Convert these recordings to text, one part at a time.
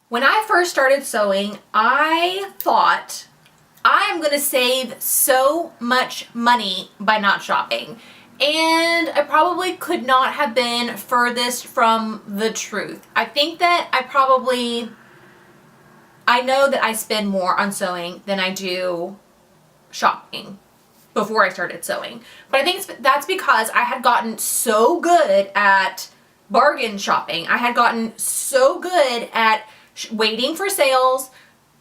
When I first started sewing, I thought I am going to save so much money by not shopping. And I probably could not have been furthest from the truth. I think that I know that I spend more on sewing than I do shopping before I started sewing. But I think that's because I had gotten so good at bargain shopping. I had gotten so good at waiting for sales,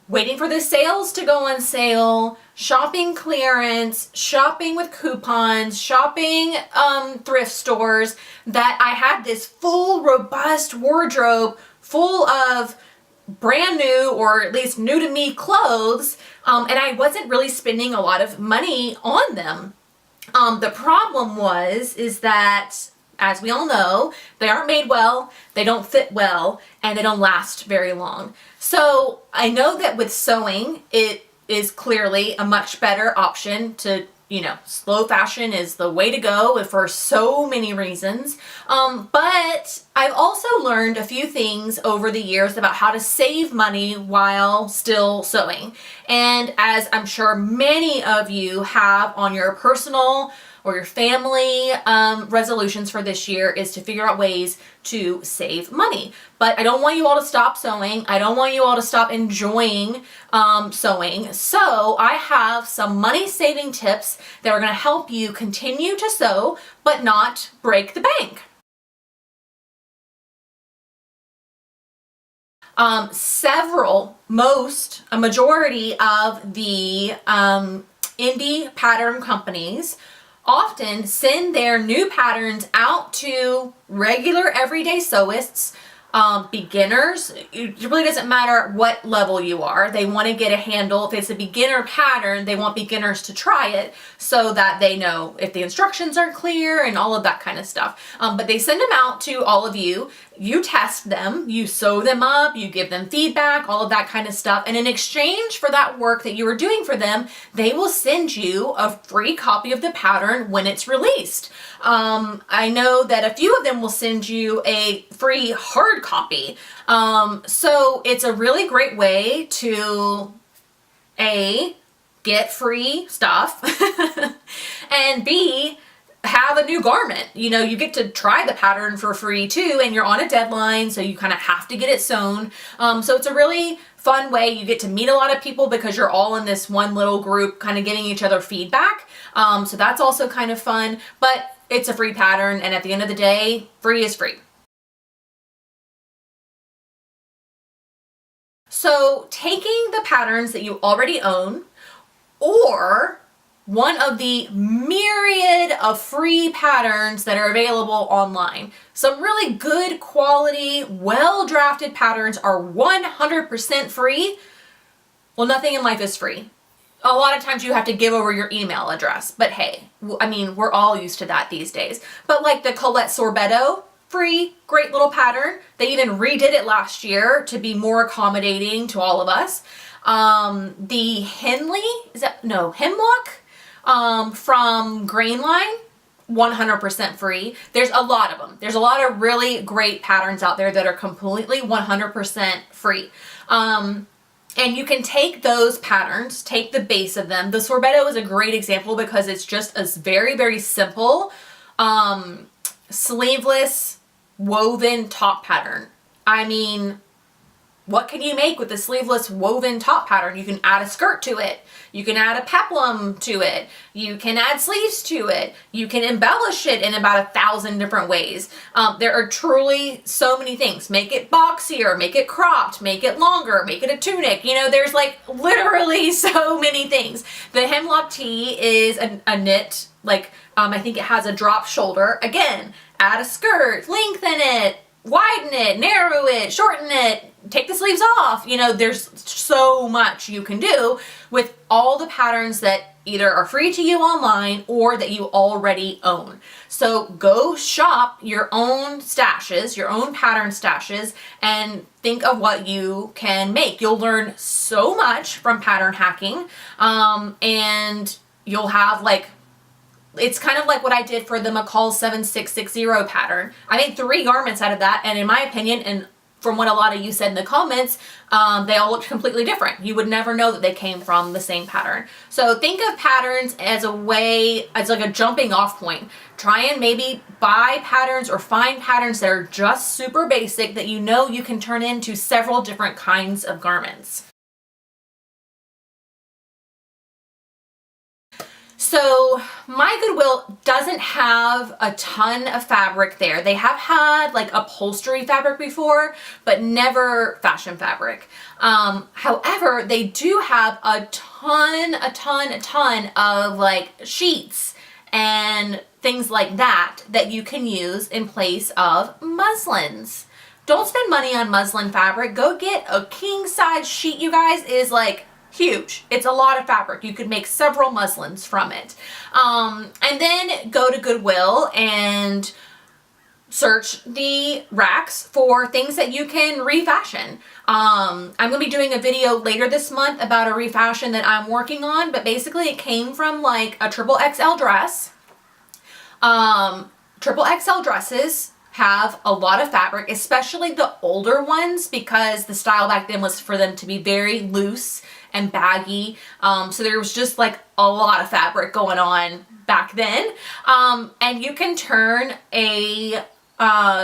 waiting for the sales to go on sale, shopping clearance, shopping with coupons, shopping thrift stores, that I had this full, robust wardrobe full of brand new, or at least new to me, clothes, and I wasn't really spending a lot of money on them. The problem is that, as we all know, they aren't made well, they don't fit well, and they don't last very long. So I know that with sewing, it is clearly a much better option to, slow fashion is the way to go for so many reasons. But I've also learned a few things over the years about how to save money while still sewing. And as I'm sure many of you have on your personal or your family resolutions for this year, is to figure out ways to save money. But I don't want you all to stop sewing. I don't want you all to stop enjoying sewing. So I have some money saving tips that are going to help you continue to sew but not break the bank. A majority of the indie pattern companies often send their new patterns out to regular everyday sewists, beginners. It really doesn't matter what level you are. They want to get a handle. If it's a beginner pattern, they want beginners to try it so that they know if the instructions are clear and all of that kind of stuff. But they send them out to all of you. You test them, you sew them up, you give them feedback, all of that kind of stuff. And in exchange for that work that you are doing for them, they will send you a free copy of the pattern when it's released. I know that a few of them will send you a free hard copy. So it's a really great way to A, get free stuff, and B, have a new garment. You get to try the pattern for free too, and you're on a deadline, so you kind of have to get it sewn. So it's a really fun way. You get to meet a lot of people because you're all in this one little group kind of getting each other feedback. So that's also kind of fun, but it's a free pattern, and at the end of the day, free is free. So taking the patterns that you already own, or one of the myriad of free patterns that are available online. Some really good quality, well-drafted patterns are 100% free. Well, nothing in life is free. A lot of times you have to give over your email address, but hey, we're all used to that these days. But like the Colette Sorbetto, free, great little pattern. They even redid it last year to be more accommodating to all of us. The Hemlock? From Grainline, 100% free. There's a lot of them. There's a lot of really great patterns out there that are completely 100% free. And you can take those patterns, take the base of them. The Sorbetto is a great example because it's just a very, very simple, sleeveless, woven top pattern. What can you make with a sleeveless woven top pattern? You can add a skirt to it. You can add a peplum to it. You can add sleeves to it. You can embellish it in about 1,000 different ways. There are truly so many things. Make it boxier, make it cropped, make it longer, make it a tunic. There's like literally so many things. The Hemlock tee is a knit, I think it has a drop shoulder. Again, add a skirt, lengthen it, widen it, narrow it, shorten it, take the sleeves off. There's so much you can do with all the patterns that either are free to you online or that you already own. So go shop your own stashes, your own pattern stashes, and think of what you can make. You'll learn so much from pattern hacking, and you'll have it's kind of like what I did for the McCall 7660 pattern. I made 3 garments out of that, and in my opinion, and from what a lot of you said in the comments, they all looked completely different. You would never know that they came from the same pattern. So think of patterns as a way, as like a jumping off point. Try and maybe buy patterns or find patterns that are just super basic that you know you can turn into several different kinds of garments. So my Goodwill doesn't have a ton of fabric there. They have had like upholstery fabric before, but never fashion fabric. However, they do have a ton of like sheets and things like that that you can use in place of muslins. Don't spend money on muslin fabric. Go get a king size sheet, you guys. It is like huge. It's a lot of fabric. You could make several muslins from it. And then go to Goodwill and search the racks for things that you can refashion. I'm going to be doing a video later this month about a refashion that I'm working on, but basically it came from like a triple XL dress. Triple XL dresses have a lot of fabric, especially the older ones, because the style back then was for them to be very loose and baggy. So there was just like a lot of fabric going on back then. And you can turn a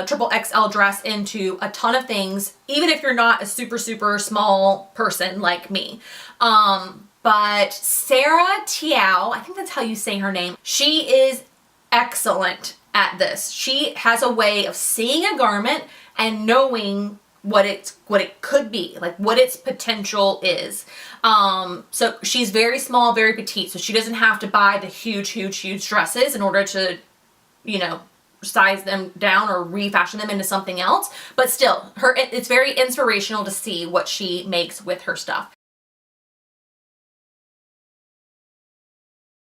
triple XL dress into a ton of things, even if you're not a super small person like me. But Sarah Tiao, I think that's how you say her name, she is excellent at this. She has a way of seeing a garment and knowing what it could be, like what its potential is. So she's very small, very petite, so she doesn't have to buy the huge dresses in order to, you know, size them down or refashion them into something else. But still, it's very inspirational to see what she makes with her stuff.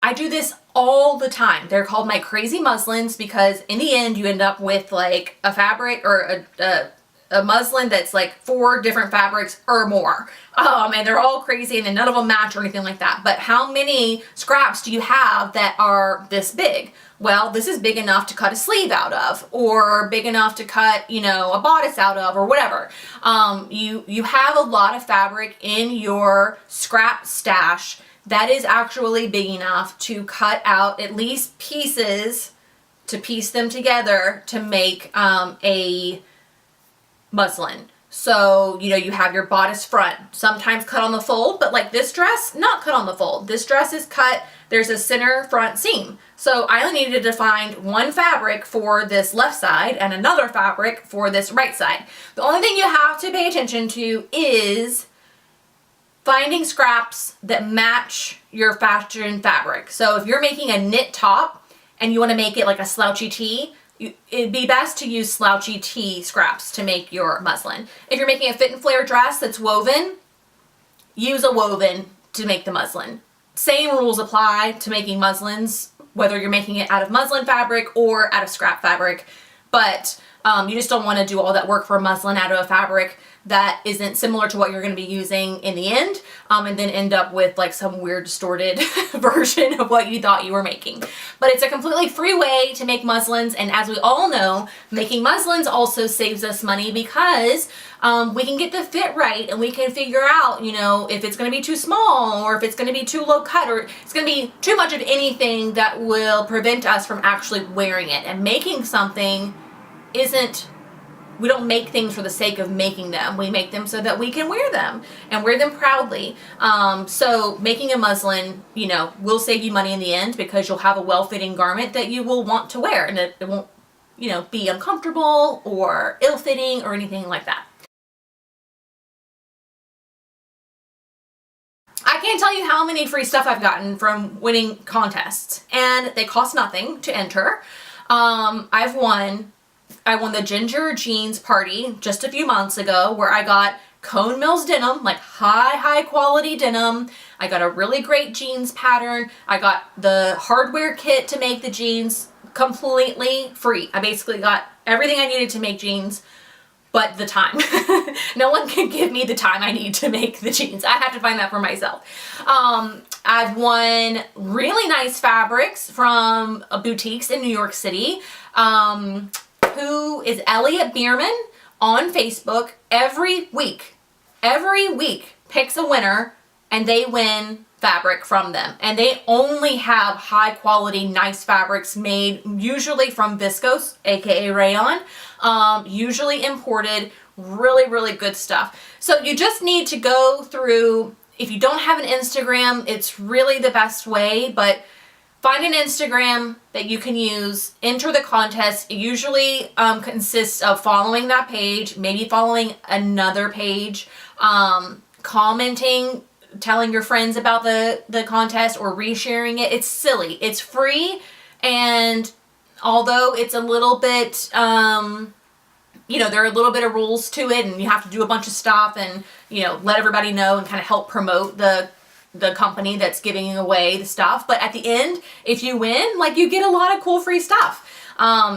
I do this all the time. They're called my crazy muslins because in the end you end up with like a fabric or a muslin that's like 4 different fabrics or more. And they're all crazy and none of them match or anything like that. But how many scraps do you have that are this big? Well, this is big enough to cut a sleeve out of, or big enough to cut, you know, a bodice out of, or whatever. You have a lot of fabric in your scrap stash that is actually big enough to cut out at least pieces to piece them together to make a muslin. So, you know, you have your bodice front, sometimes cut on the fold, but like this dress, not cut on the fold. This dress is cut, there's a center front seam. So I only needed to find one fabric for this left side and another fabric for this right side. The only thing you have to pay attention to is finding scraps that match your fashion fabric. So if you're making a knit top and you want to make it like a slouchy tee, it'd be best to use slouchy tee scraps to make your muslin. If you're making a fit and flare dress that's woven, use a woven to make the muslin. Same rules apply to making muslins, whether you're making it out of muslin fabric or out of scrap fabric, but you just don't want to do all that work for a muslin out of a fabric that isn't similar to what you're going to be using in the end, and then end up with like some weird distorted version of what you thought you were making. But it's a completely free way to make muslins, and as we all know, making muslins also saves us money because we can get the fit right and we can figure out, you know, if it's going to be too small or if it's going to be too low cut or it's going to be too much of anything that will prevent us from actually wearing it. And making something isn't, we don't make things for the sake of making them. We make them so that we can wear them and wear them proudly. So making a muslin, you know, will save you money in the end because you'll have a well-fitting garment that you will want to wear, and it won't, you know, be uncomfortable or ill-fitting or anything like that. I can't tell you how many free stuff I've gotten from winning contests, and they cost nothing to enter. I won the Ginger Jeans Party just a few months ago where I got Cone Mills denim, like high quality denim. I got a really great jeans pattern. I got the hardware kit to make the jeans completely free. I basically got everything I needed to make jeans but the time. No one can give me the time I need to make the jeans. I have to find that for myself. I've won really nice fabrics from boutiques in New York City. Who is Elliot Bierman on Facebook every week picks a winner, and they win fabric from them. And they only have high quality, nice fabrics made usually from viscose, aka rayon, usually imported, really, really good stuff. So you just need to go through, if you don't have an Instagram, it's really the best way, but find an Instagram that you can use, enter the contest. It usually consists of following that page, maybe following another page, commenting, telling your friends about the contest, or resharing it. It's silly. It's free, and although it's a little bit, there are a little bit of rules to it, and you have to do a bunch of stuff and, let everybody know and kind of help promote the company that's giving away the stuff. But at the end, if you win, you get a lot of cool free stuff.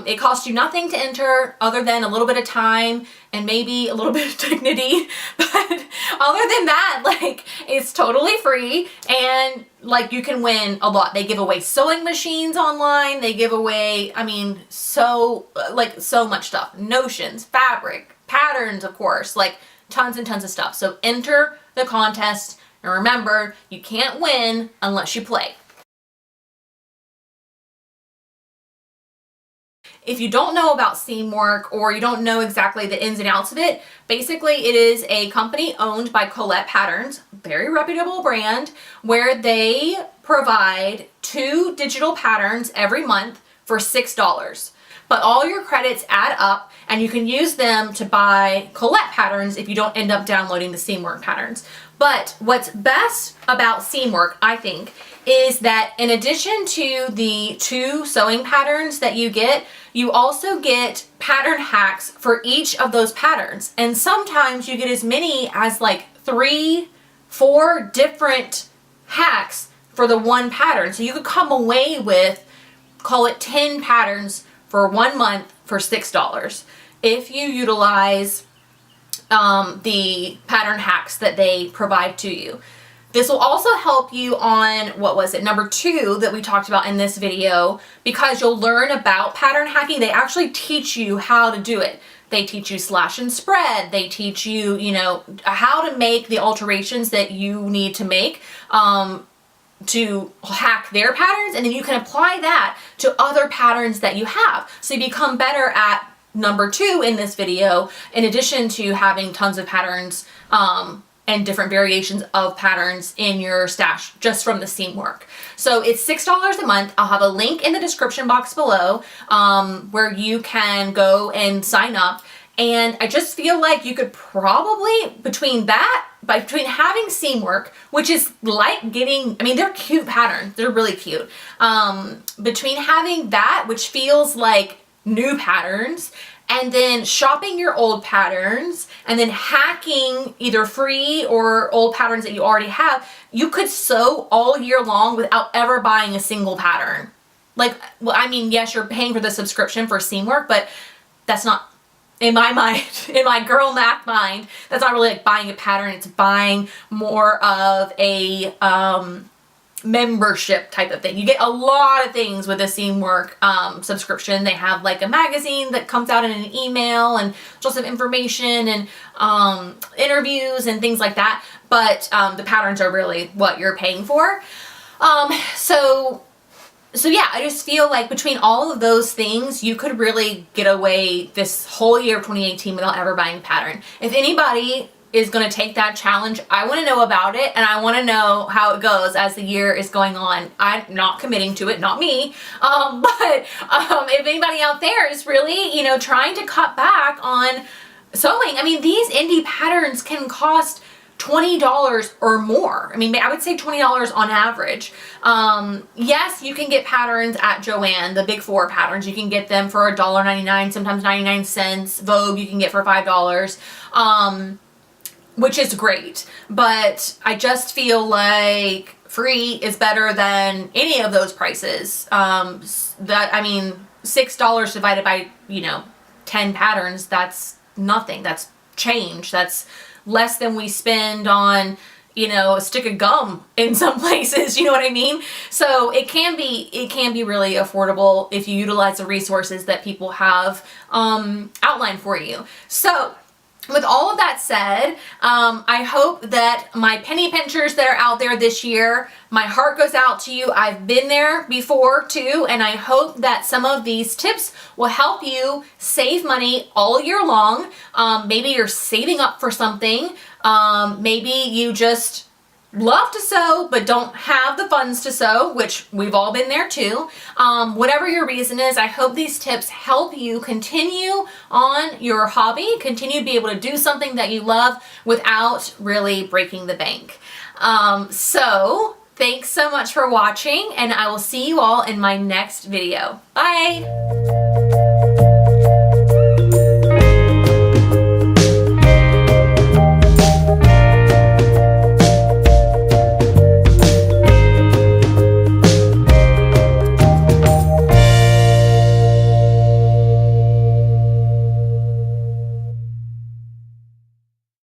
It costs you nothing to enter other than a little bit of time and maybe a little bit of dignity. But other than that, it's totally free, and you can win a lot. They give away sewing machines online. They give away, so much stuff. Notions, fabric, patterns, of course, tons and tons of stuff. So enter the contest, and remember, you can't win unless you play. If you don't know about Seamwork, or you don't know exactly the ins and outs of it, basically it is a company owned by Colette Patterns, very reputable brand, where they provide 2 digital patterns every month for $6. But all your credits add up, and you can use them to buy Colette patterns if you don't end up downloading the Seamwork patterns. But what's best about Seamwork, I think, is that in addition to the 2 sewing patterns that you get, you also get pattern hacks for each of those patterns. And sometimes you get as many as 3, 4 different hacks for the one pattern. So you could come away with, call it 10 patterns for 1 month for $6 if you utilize the pattern hacks that they provide to you. This will also help you on, number 2 that we talked about in this video, because you'll learn about pattern hacking. They actually teach you how to do it. They teach you slash and spread. They teach you, how to make the alterations that you need to make to hack their patterns, and then you can apply that to other patterns that you have. So you become better at number 2 in this video, in addition to having tons of patterns and different variations of patterns in your stash just from the Seamwork. So it's $6 a month. I'll have a link in the description box below where you can go and sign up. And I just feel like you could probably, between having Seamwork, which is getting, they're cute patterns. They're really cute. Between having that, which feels like new patterns, and then shopping your old patterns, and then hacking either free or old patterns that you already have, you could sew all year long without ever buying a single pattern. Yes, you're paying for the subscription for Seamwork, but that's not, in my mind, in my girl math mind, that's not really buying a pattern. It's buying more of a membership type of thing. You get a lot of things with a Seamwork subscription. They have a magazine that comes out in an email, and just some information and interviews and things like that. But the patterns are really what you're paying for. So yeah, I just feel like between all of those things, you could really get away this whole year of 2018 without ever buying a pattern. If anybody is going to take that challenge, I want to know about it, and I want to know how it goes as the year is going on. I'm not committing to it, not me, but if anybody out there is really, trying to cut back on sewing, these indie patterns can cost $20 or more. I would say $20 on average. Yes, you can get patterns at Joann, the big 4 patterns. You can get them for $1.99, sometimes 99 cents. Vogue you can get for $5. Which is great, but I just feel like free is better than any of those prices. $6 divided by, 10 patterns, that's nothing. That's change. That's less than we spend on, you know, a stick of gum in some places, you know what I mean? So it can be really affordable if you utilize the resources that people have outlined for you. So with all of that said, I hope that my penny pinchers that are out there this year, my heart goes out to you. I've been there before too, and I hope that some of these tips will help you save money all year long. Maybe you're saving up for something. Maybe you just love to sew but don't have the funds to sew, which we've all been there too. Whatever your reason is, I hope these tips help you continue on your hobby, continue to be able to do something that you love without really breaking the bank. So thanks so much for watching, and I will see you all in my next video. Bye!